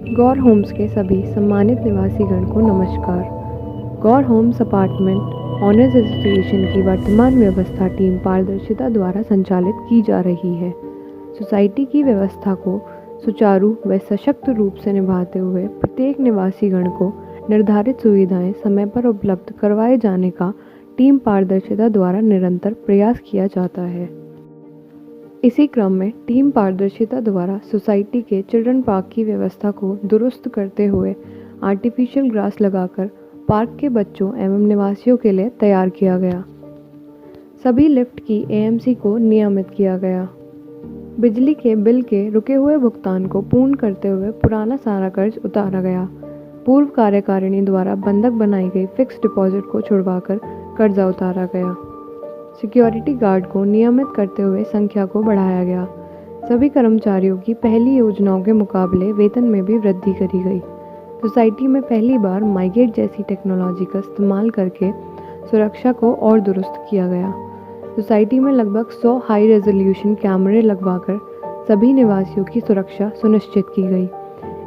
गौर Holmes के सभी सम्मानित निवासीगण को नमस्कार। गौर होम्स अपार्टमेंट ऑनर्स एसोसिएशन की वर्तमान व्यवस्था टीम पारदर्शिता द्वारा संचालित की जा रही है। सोसाइटी की व्यवस्था को सुचारू व सशक्त रूप से निभाते हुए प्रत्येक निवासीगण को निर्धारित सुविधाएं समय पर उपलब्ध करवाए जाने का टीम पारदर्शिता द्वारा निरंतर प्रयास किया जाता है। इसी क्रम में टीम पारदर्शिता द्वारा सोसाइटी के चिल्ड्रन पार्क की व्यवस्था को दुरुस्त करते हुए आर्टिफिशियल ग्रास लगाकर पार्क के बच्चों एवं निवासियों के लिए तैयार किया गया। सभी लिफ्ट की एएमसी को नियमित किया गया। बिजली के बिल के रुके हुए भुगतान को पूर्ण करते हुए पुराना सारा कर्ज उतारा गया। पूर्व कार्यकारिणी द्वारा बंधक बनाई गई फिक्स डिपॉजिट को छुड़वाकर कर्जा उतारा गया। सिक्योरिटी गार्ड को नियमित करते हुए संख्या को बढ़ाया गया। सभी कर्मचारियों की पहली योजनाओं के मुकाबले वेतन में भी वृद्धि करी गई। सोसाइटी में पहली बार माइगेट जैसी टेक्नोलॉजी का इस्तेमाल करके सुरक्षा को और दुरुस्त किया गया। सोसाइटी में लगभग 100 हाई रेजोल्यूशन कैमरे लगवाकर सभी निवासियों की सुरक्षा सुनिश्चित की गई।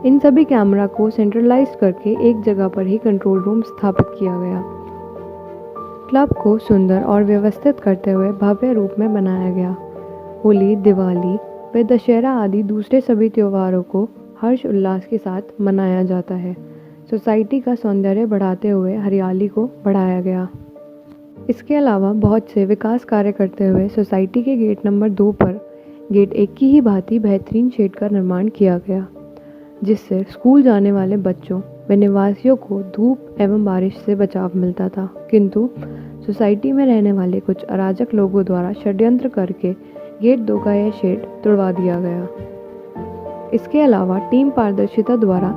इन सभी कैमरा को सेंट्रलाइज करके एक जगह पर ही कंट्रोल रूम स्थापित किया गया। क्लब को सुंदर और व्यवस्थित करते हुए भव्य रूप में बनाया गया। होली, दिवाली व दशहरा आदि दूसरे सभी त्योहारों को हर्ष उल्लास के साथ मनाया जाता है। सोसाइटी का सौंदर्य बढ़ाते हुए हरियाली को बढ़ाया गया। इसके अलावा बहुत से विकास कार्य करते हुए सोसाइटी के गेट नंबर 2 पर गेट 1 की ही भांति बेहतरीन शेड का निर्माण किया गया, जिससे स्कूल जाने वाले बच्चों व निवासियों को धूप एवं बारिश से बचाव मिलता था। किंतु सोसाइटी में रहने वाले कुछ अराजक लोगों द्वारा षड्यंत्र करके गेट 2 का यह शेड तोड़वा दिया गया। इसके अलावा टीम पारदर्शिता द्वारा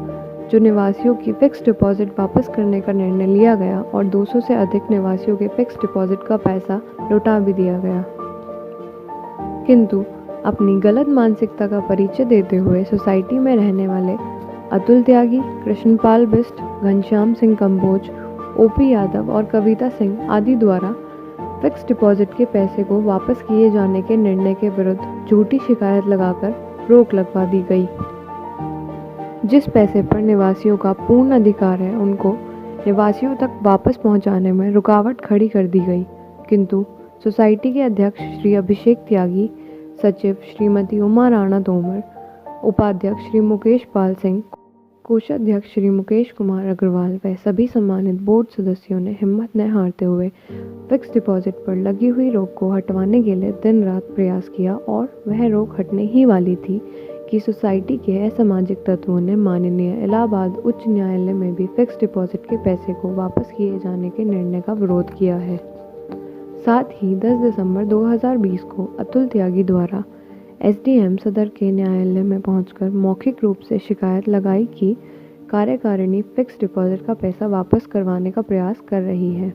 जो निवासियों की फिक्स डिपॉजिट वापस करने का निर्णय लिया गया और 200 से अधिक निवासियों के फिक्स डिपॉजिट का पैसा लौटा भी दिया गया। किंतु अपनी गलत मानसिकता का परिचय देते हुए सोसाइटी में रहने वाले अतुल त्यागी, कृष्णपाल बिस्ट, घनश्याम सिंह कंबोज, ओपी यादव और कविता सिंह आदि द्वारा फिक्स डिपॉजिट के पैसे को वापस किए जाने के निर्णय के विरुद्ध झूठी शिकायत लगाकर रोक लगवा दी गई। जिस पैसे पर निवासियों का पूर्ण अधिकार है, उनको निवासियों तक वापस पहुंचाने में रुकावट खड़ी कर दी गई। किंतु सोसाइटी के अध्यक्ष श्री अभिषेक त्यागी, सचिव श्रीमती उमा राणा तोमर, उपाध्यक्ष श्री मुकेश पाल सिंह, कोषाध्यक्ष श्री मुकेश कुमार अग्रवाल व सभी सम्मानित बोर्ड सदस्यों ने हिम्मत न हारते हुए फिक्स डिपॉजिट पर लगी हुई रोक को हटवाने के लिए दिन रात प्रयास किया और वह रोक हटने ही वाली थी कि सोसाइटी के असामाजिक तत्वों ने माननीय इलाहाबाद उच्च न्यायालय में भी फिक्स डिपॉजिट के पैसे को वापस किए जाने के निर्णय का विरोध किया है। साथ ही 10 दिसंबर 2020 को अतुल त्यागी द्वारा एसडीएम सदर के न्यायालय में पहुंचकर मौखिक रूप से शिकायत लगाई कि कार्यकारिणी फिक्स डिपॉजिट का पैसा वापस करवाने का प्रयास कर रही है,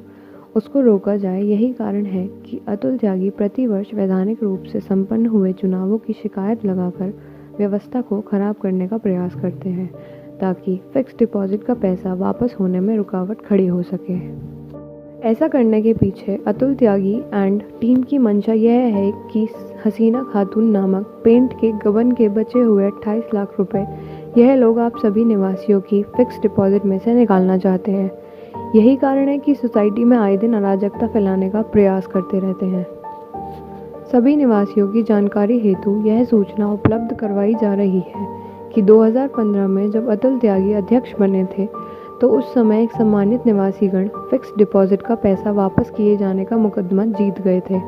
उसको रोका जाए। यही कारण है कि अतुल त्यागी प्रतिवर्ष वैधानिक रूप से संपन्न हुए चुनावों की शिकायत लगाकर व्यवस्था को खराब करने का प्रयास करते हैं, ताकि फिक्स डिपॉजिट का पैसा वापस होने में रुकावट खड़ी हो सके। ऐसा करने के पीछे अतुल त्यागी एंड टीम की मंशा यह है कि हसीना खातून नामक पेंट के गबन के बचे हुए 28 लाख रुपए यह लोग आप सभी निवासियों की फिक्स डिपॉजिट में से निकालना चाहते हैं। यही कारण है कि सोसाइटी में आए दिन अराजकता फैलाने का प्रयास करते रहते हैं। सभी निवासियों की जानकारी हेतु यह सूचना उपलब्ध करवाई जा रही है कि 2015 में जब अतुल त्यागी अध्यक्ष बने थे तो उस समय एक सम्मानित निवासीगण फिक्स डिपॉजिट का पैसा वापस किए जाने का मुकदमा जीत गए थे,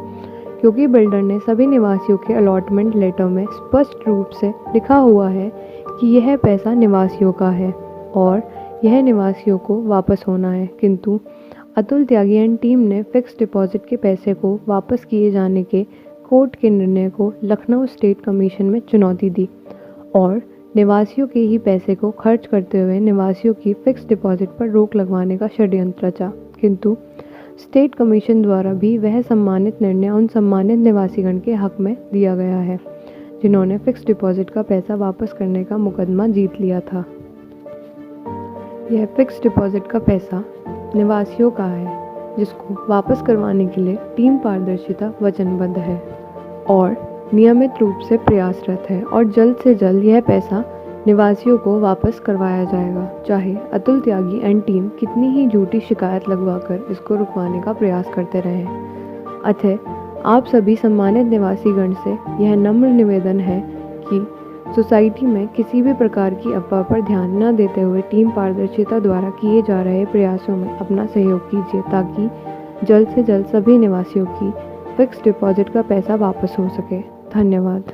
क्योंकि बिल्डर ने सभी निवासियों के अलॉटमेंट लेटर में स्पष्ट रूप से लिखा हुआ है कि यह पैसा निवासियों का है और यह निवासियों को वापस होना है। किंतु अतुल त्यागी एंड टीम ने फिक्स डिपॉजिट के पैसे को वापस किए जाने के कोर्ट के निर्णय को लखनऊ स्टेट कमीशन में चुनौती दी और निवासियों के ही पैसे को खर्च करते हुए निवासियों की फिक्स डिपॉजिट पर रोक लगवाने का षड्यंत्र रचा। किंतु स्टेट कमीशन द्वारा भी वह सम्मानित निर्णय उन सम्मानित निवासीगण के हक में दिया गया है जिन्होंने फिक्स डिपॉजिट का पैसा वापस करने का मुकदमा जीत लिया था। यह फिक्स डिपॉजिट का पैसा निवासियों का है, जिसको वापस करवाने के लिए टीम पारदर्शिता वचनबद्ध है और नियमित रूप से प्रयासरत है और जल्द से जल्द यह पैसा निवासियों को वापस करवाया जाएगा, चाहे अतुल त्यागी एंड टीम कितनी ही झूठी शिकायत लगवाकर इसको रुकवाने का प्रयास करते रहें। अतः आप सभी सम्मानित निवासीगण से यह नम्र निवेदन है कि सोसाइटी में किसी भी प्रकार की अफवाह पर ध्यान न देते हुए टीम पारदर्शिता द्वारा किए जा रहे प्रयासों में अपना सहयोग कीजिए, ताकि जल्द से जल्द सभी निवासियों की फिक्स डिपॉजिट का पैसा वापस हो सके। धन्यवाद।